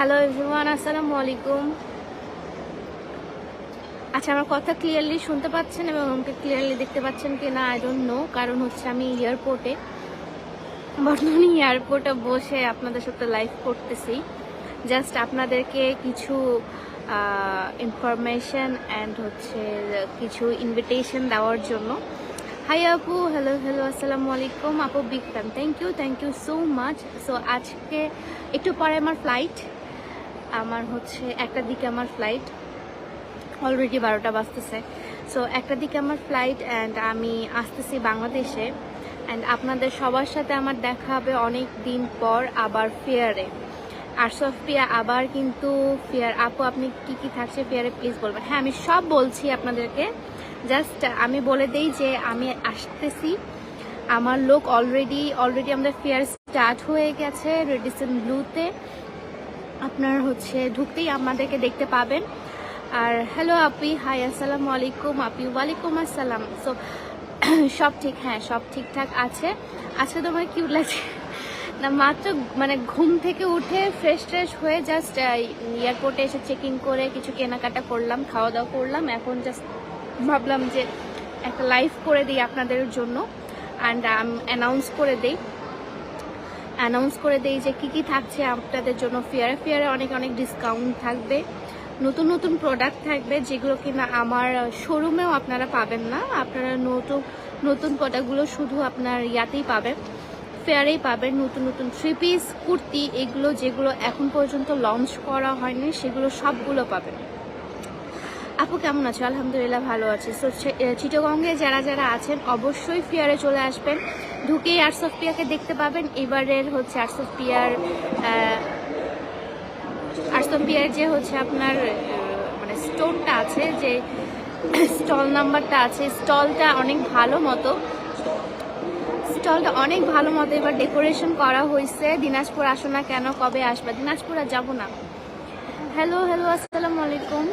Hello everyone, আসসালামু আলাইকুম। আচ্ছা, আমার কথা ক্লিয়ারলি শুনতে পাচ্ছেন এবং আমাকে ক্লিয়ারলি দেখতে পাচ্ছেন কি না আই ডোন্ট নো। কারণ হচ্ছে আমি বর্তমানে এয়ারপোর্টে বসে আপনাদের সাথে লাইভ করতেছি। জাস্ট আপনাদেরকে কিছু ইনফরমেশন অ্যান্ড হচ্ছে কিছু ইনভিটেশন দেওয়ার জন্য। হাই আপু, হ্যালো হ্যালো, আসসালামু আলাইকুম আপু, big fan, thank you so much. So আজকে একটু পরে আমার ফ্লাইট, আমার হচ্ছে 1টার দিকে আমার ফ্লাইট, অলরেডি 12টা বাজতেছে। সো 1টার দিকে আমার ফ্লাইট অ্যান্ড আমি আসতেছি বাংলাদেশে। অ্যান্ড আপনাদের সবার সাথে আমার দেখা হবে অনেক দিন পর আবার ফেয়ারে। আর সফিয়া আবার কিন্তু ফেয়ার। আপু আপনি কি থাকছে ফেয়ারে প্লিজ বলবেন। হ্যাঁ, আমি সব বলছি আপনাদেরকে। জাস্ট আমি বলে দিই যে আমি আসতেছি। আমার লোক অলরেডি আমাদের ফেয়ার স্টার্ট হয়ে গেছে রেডিসন ব্লুতে। আপনার হচ্ছে ঢুকতেই আমাদেরকে দেখতে পাবেন। আর হ্যালো আপি, হাই আসসালামু আলাইকুম আপি, ওয়ালাইকুম আসসালাম। সো সব ঠিক, হ্যাঁ সব ঠিকঠাক আছে। আজকে তো আমার কিউট লাগছে না, মাত্র মানে ঘুম থেকে উঠে ফ্রেশ হয়ে জাস্ট এয়ারপোর্টে এসে চেকিং করে কিছু কেনাকাটা করলাম, খাওয়া দাওয়া করলাম। এখন জাস্ট ভাবলাম যে একটা লাইভ করে দিই আপনাদের জন্য অ্যান্ড অ্যানাউন্স করে দেই যে কি থাকছে আপনাদের জন্য ফেয়ারে অনেক ডিসকাউন্ট থাকবে, নতুন প্রোডাক্ট থাকবে যেগুলো কিনা আমার শোরুমেও আপনারা পাবেন না। আপনারা নতুন প্রোডাক্টগুলো শুধু আপনার ইয়াতেই পাবেন, ফেয়ারেই পাবেন। নতুন 3 পিস কুর্তি, এগুলো যেগুলো এখন পর্যন্ত লঞ্চ করা হয়নি সেগুলো সবগুলো পাবেন। আপু কেমন আছো? আলহামদুলিল্লাহ ভালো আছে। সো চিটাগংয়ে যারা আছেন অবশ্যই ফেয়ারে চলে আসবেন। ঢুকেই আর্টস অফ পিয়াকে দেখতে পাবেন। এবারের হচ্ছে আর্টস অফ পিয়ার যে হচ্ছে আপনার মানে স্টোরটা আছে, যে স্টল নাম্বারটা আছে, স্টলটা অনেক ভালো মতো এবার ডেকোরেশন করা হয়েছে। দিনাজপুর আসো না কেন, কবে আসবা? দিনাজপুর আর যাবো না। হ্যালো আসসালামু আলাইকুম।